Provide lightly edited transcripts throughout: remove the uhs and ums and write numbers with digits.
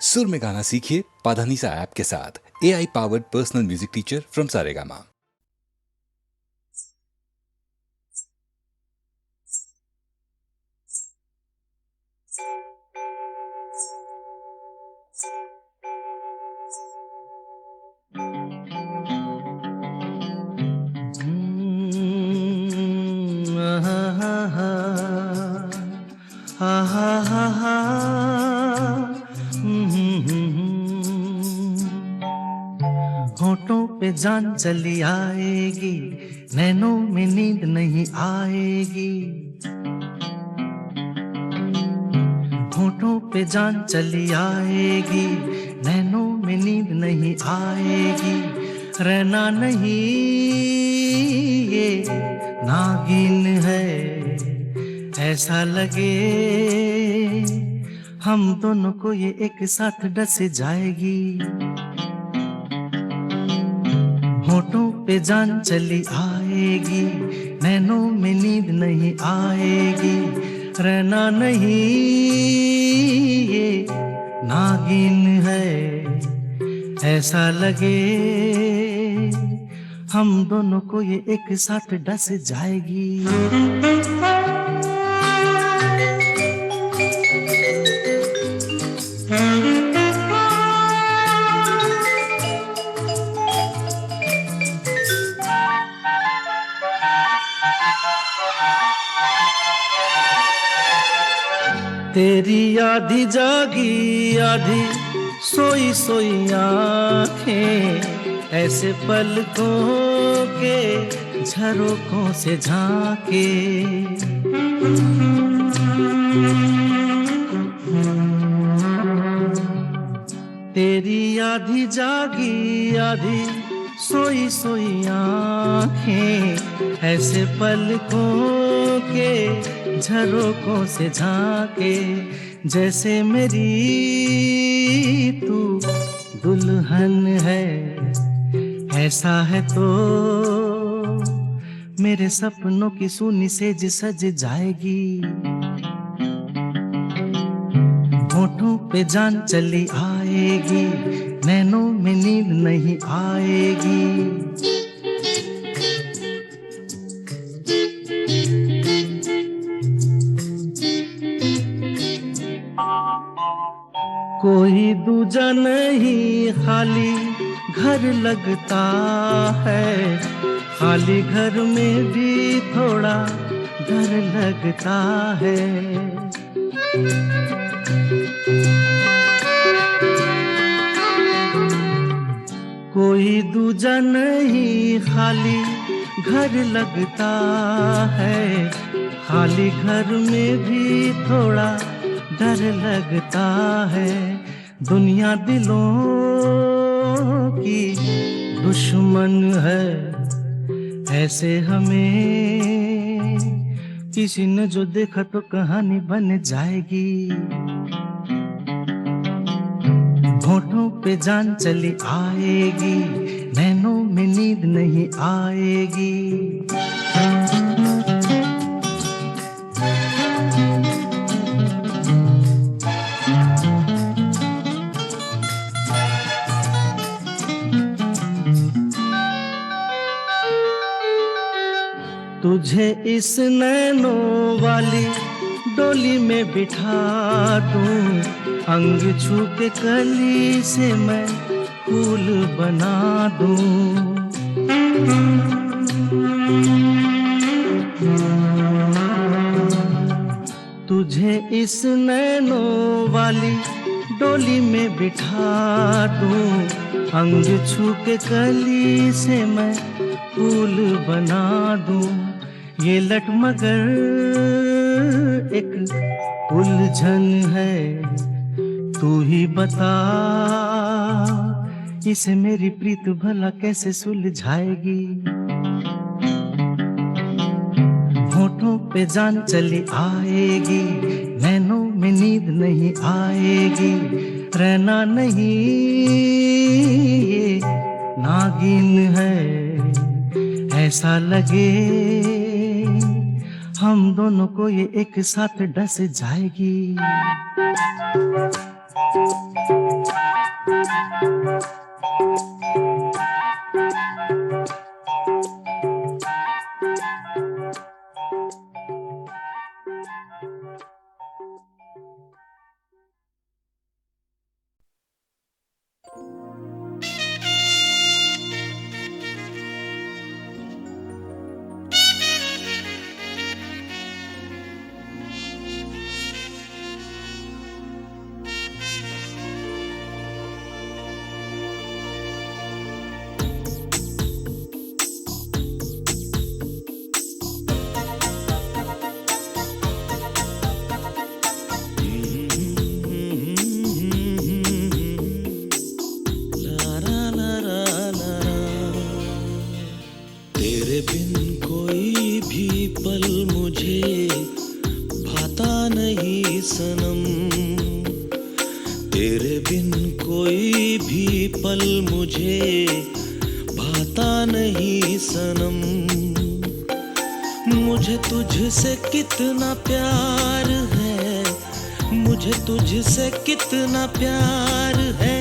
सुर में गाना सीखिए पाधानीसा ऐप के साथ। AI powered personal music teacher from Saregama. होठों पे जान चली आएगी, नैनों में नींद नहीं आएगी। होठों पे जान चली आएगी, नैनों में नींद नहीं आएगी। रहना नहीं ये नागिन है, ऐसा लगे हम दोनों को ये एक साथ डस जाएगी। होठों पे जान चली आएगी, नैनों में नींद नहीं आएगी। रहना नहीं ये नागिन है, ऐसा लगे हम दोनों को ये एक साथ डस जाएगी। तेरी आधी जागी आधी सोई सोई आँखें, ऐसे पलकों के झरोकों से झांके। तेरी आधी जागी आधी सोई सोई आँखें, ऐसे पलकों के झरोकों से झांके। जैसे मेरी तू दुल्हन है, ऐसा है तो मेरे सपनों की सूनी सेज सज जाएगी। होठों पे जान चली आएगी, नैनों में नींद नहीं आएगी। कोई दूजा नहीं खाली घर लगता है, खाली घर में भी थोड़ा डर लगता है। कोई दूजा नहीं खाली घर लगता है, खाली घर में भी थोड़ा डर लगता है। दुनिया दिलों की दुश्मन है, ऐसे हमें किसी ने जो देखा तो कहानी बन जाएगी। होठों पे जान चली आएगी, नैनों में नींद नहीं आएगी। तुझे इस नैनों वाली डोली में बिठा दूं, अंग छू के कली से मैं फूल बना दूं। तुझे इस नैनों वाली डोली में बिठा दूं, अंग छू के कली से मैं फूल बना दूं। ये लटमगर एक उलझन है, तू ही बता इसे मेरी प्रीत भला कैसे सुलझाएगी। होठों पे जान चली आएगी, नैनों में नींद नहीं आएगी। रहना नहीं ये नागिन है, ऐसा लगे हम दोनों को ये एक साथ डस जाएगी। तेरे बिन कोई भी पल मुझे भाता नहीं सनम, तेरे बिन कोई भी पल मुझे भाता नहीं सनम। मुझे तुझसे कितना प्यार है, मुझे तुझसे कितना प्यार है,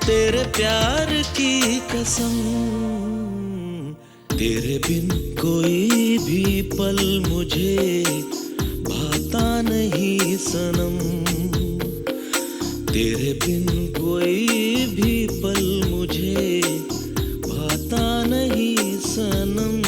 तेरे प्यार की कसम। तेरे बिन कोई भी पल मुझे भाता नहीं सनम, तेरे बिन कोई भी पल मुझे भाता नहीं सनम।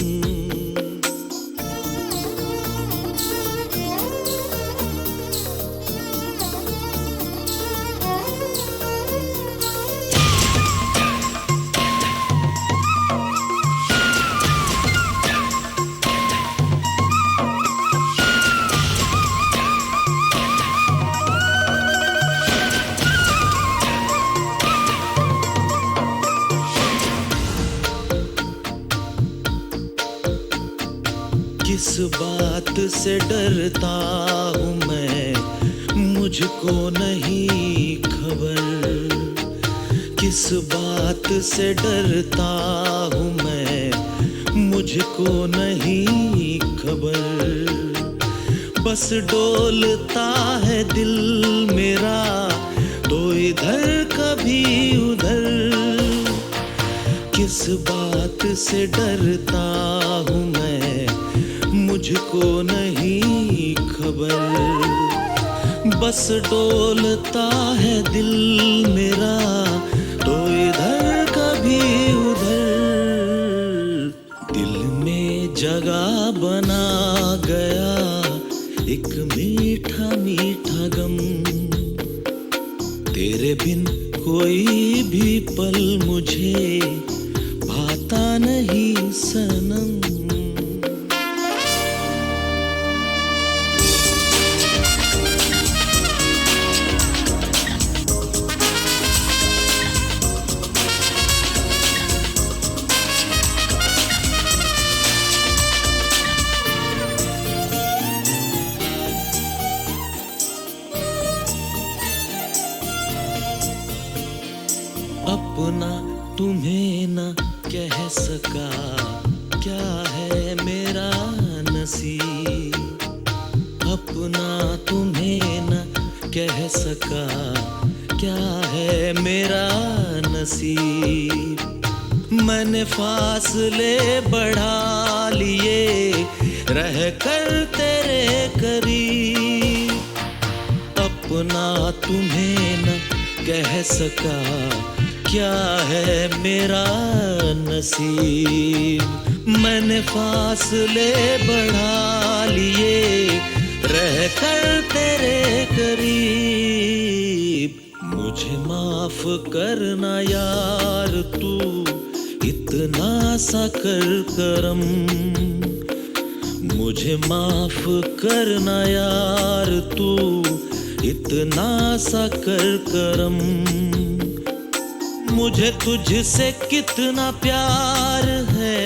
किस बात से डरता हूँ मैं, मुझको नहीं खबर, किस बात से डरता हूँ मैं, मुझको नहीं खबर। बस डोलता है दिल मेरा तो इधर कभी उधर, किस बात से डरता हूँ मैं, मुझको नहीं खबर। बस डोलता है दिल मेरा तो इधर कभी उधर, दिल में जगह बना गया एक मीठा मीठा गम। तेरे बिन कोई भी पल मुझे भाता नहीं सनम। अपना तुम्हें न कह सका, क्या है मेरा नसीब। अपना तुम्हें न कह सका, क्या है मेरा नसीब। मैंने फासले बढ़ा लिए रह कर तेरे करीब। अपना तुम्हें न कह सका, क्या है मेरा नसीब। मैंने फासले बढ़ा लिए रह कर तेरे करीब। मुझे माफ करना यार तू इतना सा कर करम, मुझे माफ करना यार तू इतना सा कर करम। मुझे तुझसे कितना प्यार है,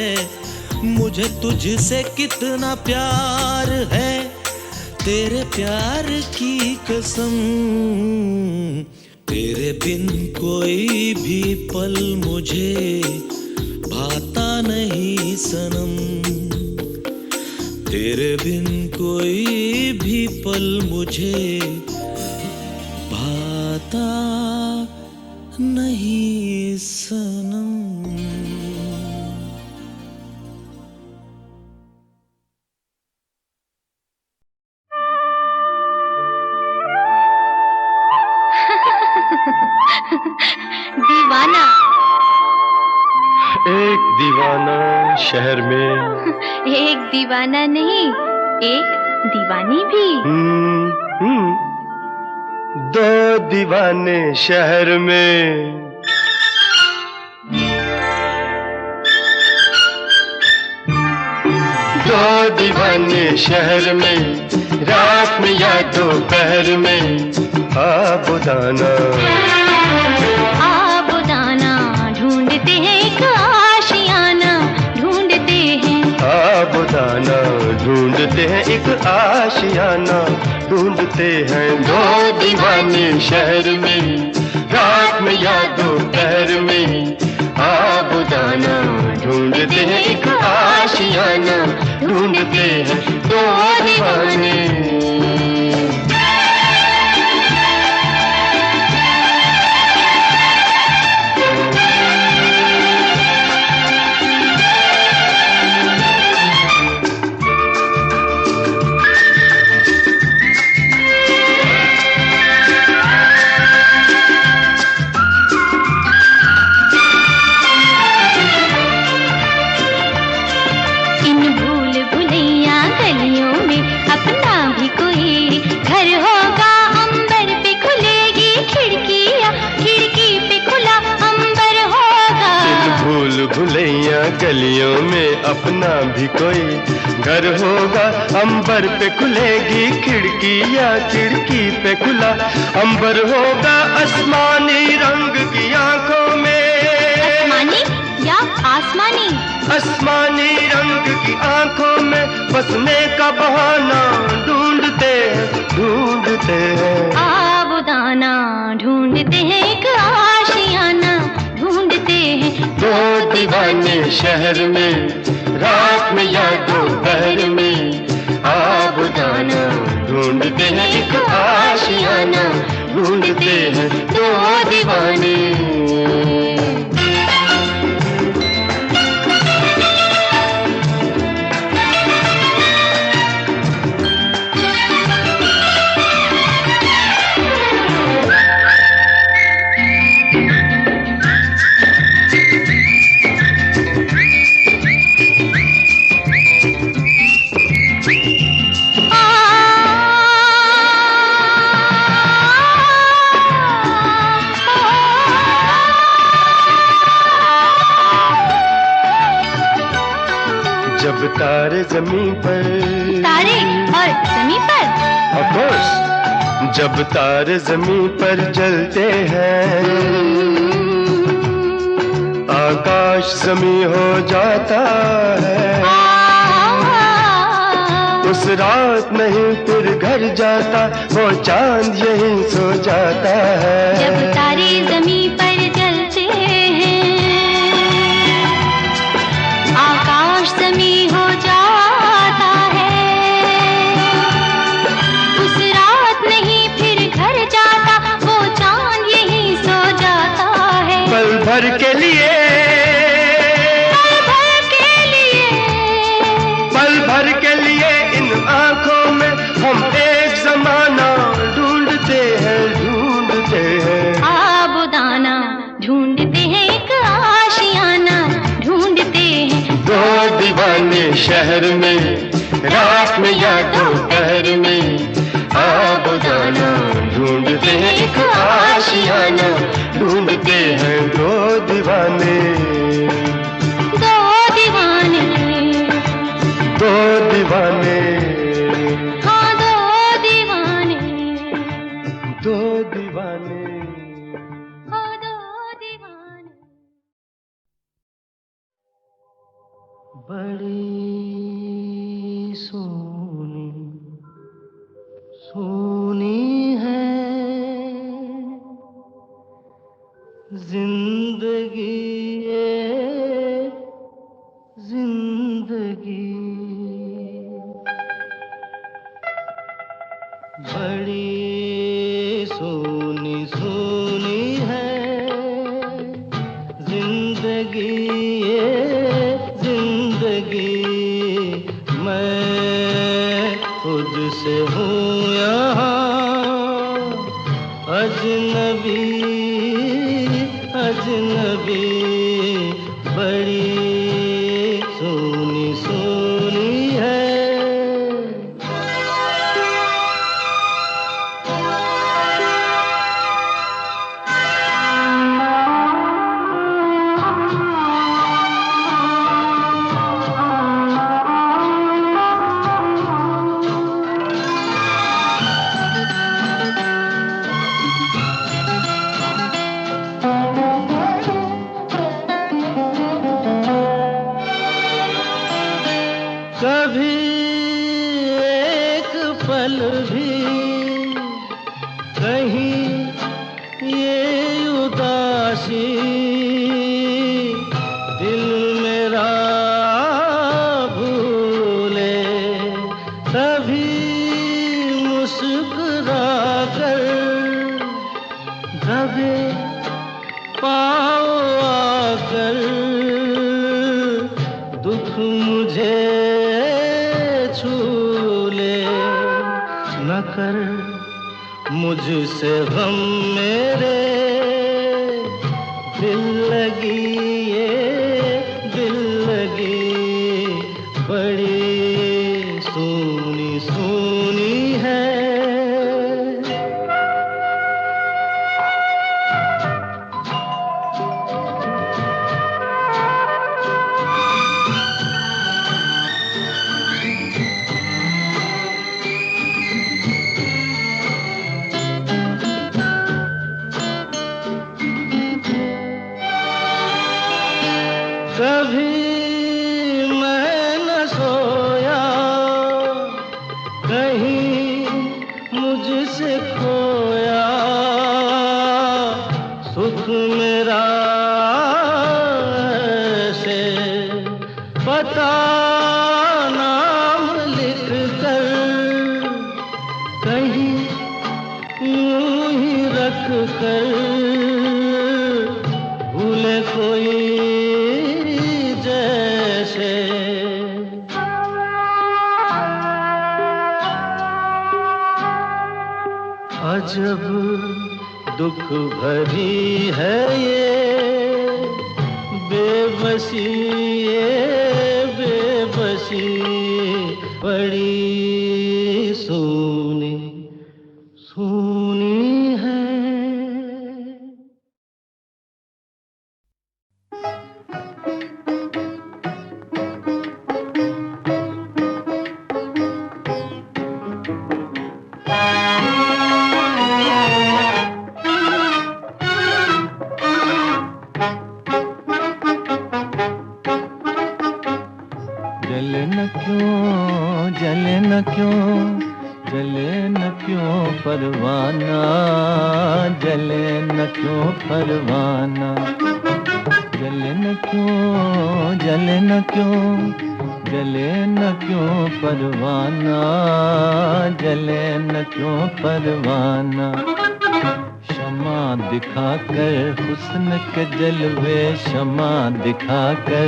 मुझे तुझसे कितना प्यार है, तेरे प्यार की कसम। तेरे बिन कोई भी पल मुझे भाता नहीं सनम, तेरे बिन कोई भी पल मुझे भाता नहीं सनम। दीवाना। एक दीवाना शहर में, एक दीवाना नहीं, एक दीवानी भी। दो दीवाने शहर में। दो दीवाने शहर में, रात में या दोपहर में। आबुदाना आबुदाना ढूंढते हैं एक आशियाना, ढूंढते हैं। आबुदाना ढूंढते हैं एक आशियाना, ढूंढते हैं। दो दीवाने शहर में, रात में या दोपहर में। आबुदाना ढूंढते हैं एक आशियाना, ढूंढते हैं दो दीवाने। गलियों में अपना भी कोई घर होगा, अंबर पे खुलेगी खिड़कियाँ, खिड़की पे खुला अंबर होगा। आसमानी रंग की आंखों में, आसमानी या आसमानी? आसमानी रंग की आंखों में बसने का बहाना ढूंढते हैं, ढूंढते हैं। आबुदाना ढूंढते हैं एक आशियाना, ढूंढते हैं। दो दीवाने शहर में, रात में या दोपहर में। आबुदाना ढूंढते हैं एक आशियाना, ढूंढते हैं दो दीवाने। जब तारे जमीन पर, तारे और जमीन पर, ऑफ कोर्स, जब तारे जमीन पर जलते हैं, आकाश जमीन हो जाता है। उस रात नहीं फिर घर जाता, वो चांद यहीं सो जाता है। जब तारे जमीन पर जलते हैं, आकाश जमीन हो जाता है। उस रात नहीं फिर घर जाता, वो चांद यहीं सो जाता है। पल भर के लिए, पल भर के लिए, पल भर के लिए इन आंखों में हम एक जमाना ढूंढते हैं, ढूंढते हैं। आबुदाना ढूंढते हैं एक आशियाना, ढूंढते हैं। दो दीवाने शहर में, रात में या दोपहर में। आबुदाना ढूंढते हैं एक आशियाना, ढूंढते हैं दो दीवाने। दो दीवाने, दो दीवाने, हाँ दो दीवाने, दो दीवाने। हाँ दो दीवाने। बड़ी सोनी सोनी है जिंदगी, ये जिंदगी। बड़ी सोनी सोनी है से हूँ यहाँ अजनबी अजनबी, बड़ी सोनी सोनी है। कभी एक पल भी कहीं ये उदासी दिल मेरा भूले, तभी मुस्कुरा कर दबे पाँव आकर दुख मुझे न कर मुझसे गम मेरे दिल लगी ये दिल लगी, बड़ी सोनी सोनी है। कभी मैं न सोया कहीं मुझसे खोया, सुख मेरा ऐसे पता नाम लिख कर कहीं यूं ही रख कर भूले कोई जैसे। अजब दुख भरी है ये बेबसी, ये बेबसी, बड़ी सोनी सोनी है। जले न क्यों जले न क्यों जले न क्यों परवाना, जले न क्यों परवाना, जले न क्यों जले न क्यों जले न क्यों परवाना, जले न क्यों परवाना। शमा दिखाकर हुस्न के जलवे, शमा दिखाकर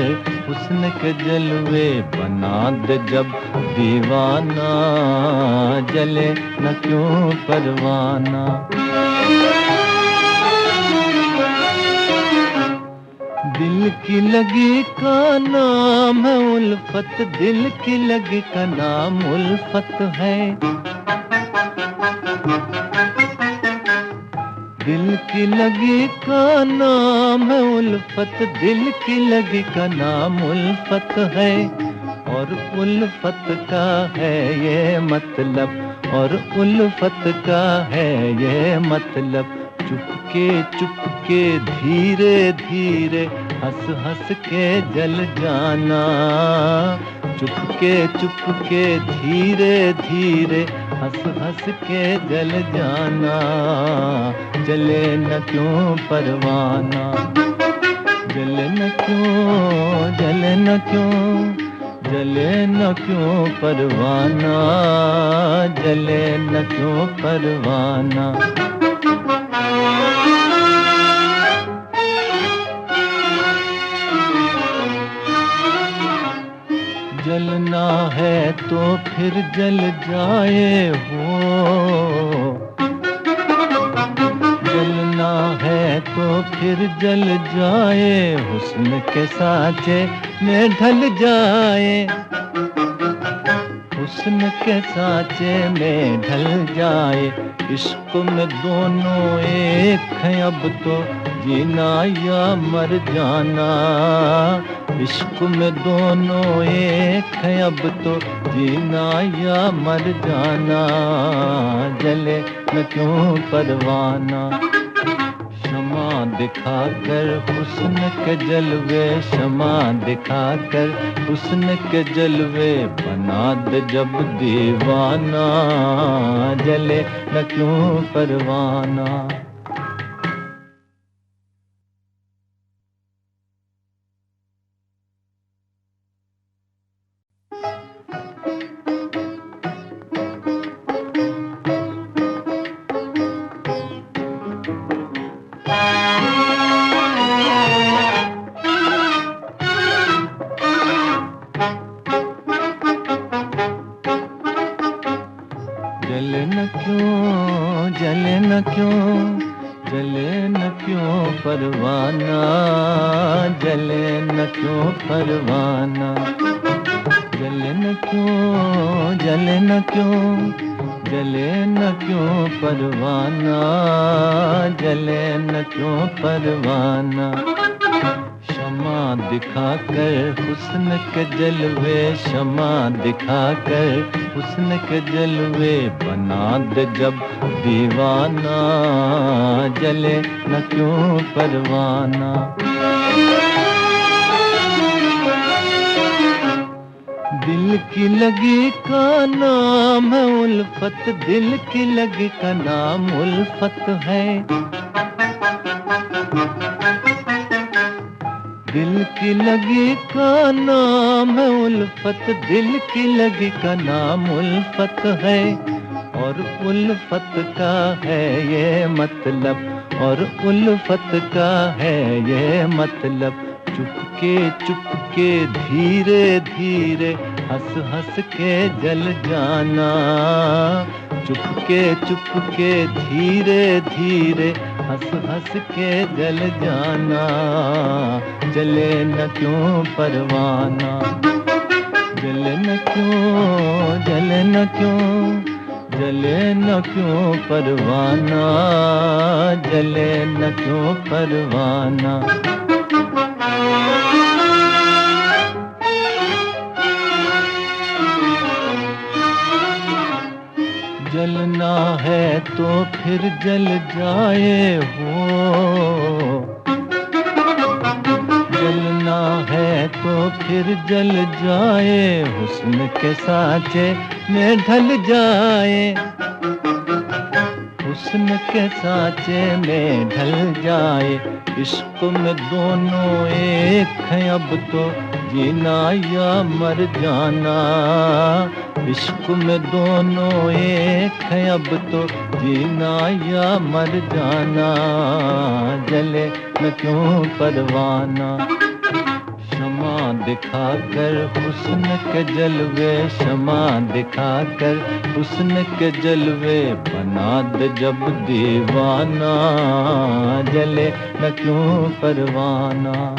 हुस्न के जलवे, बना दे जब दीवाना, जले न क्यों परवाना। दिल की लगी का नाम है उल्फत, दिल की लगी का नाम उल्फत है। दिल की लगी का नाम है उल्फत, दिल की लगी का नाम उल्फत है। और उल्फत का है ये मतलब, और उल्फत का है ये मतलब। चुपके चुपके धीरे धीरे हंस हंस के जल जाना, चुपके चुपके धीरे धीरे हंस हंस के जल जाना, जले न क्यों परवाना, जले न क्यों जले न क्यों जले न क्यों परवाना, जले न क्यों परवाना। जलना है तो फिर जल जाए हो, जलना है तो फिर जल जाए, हुस्न के सांचे में ढल जाए, हुस्न के सांचे में ढल जाए। इश्क में दोनों एक हैं अब तो, जीना या मर जाना। इश्क में दोनों एक हैं अब तो, जीना या मर जाना। जले न क्यों परवाना, शमा दिखाकर हुस्न के जलवे, शमा दिखाकर हुस्न के जलवे, बना दे जब दीवाना। जले न क्यों परवाना। जले न क्यों, जले न क्यों, जले न क्यों परवाना। जले न क्यों परवाना। जले न क्यों, जले न क्यों, जले न क्यों परवाना। जले न क्यों परवाना। शमा दिखाकर हुस्न के जलवे, शमा दिखाकर हुस्न के जलवे, बना दे जब दीवाना। जले न क्यों परवाना। दिल की लगी का नाम है उल्फत, दिल की लगी का नाम उल्फत है। दिल की लगी का नाम है उल्फत, दिल की लगी का नाम उल्फत है। और उल्फत का है ये मतलब, और उल्फत का है ये मतलब, चुपके चुपके धीरे धीरे, हंस हंस के जल जाना। चुपके चुपके धीरे धीरे, हंस हंस के जल जाना। जले न क्यों परवाना। जले न क्यों, जले न क्यों, जले न क्यों परवाना। जले न क्यों परवाना। जलना है तो फिर जल जाए हो, जलना है तो फिर जल जाए, हुस्न के सांचे में ढल जाए, हुस्न के सांचे में ढल जाए। इश्क में दोनों एक हैं अब तो, जीना या मर जाना। इश्क में दोनों एक हैं अब तो, जीना या मर जाना। जले न क्यों परवाना। शमा दिखाकर हुस्न के जलवे, शमा दिखाकर हुस्न के जलवे, बना दे जब दीवाना। जले न क्यों परवाना।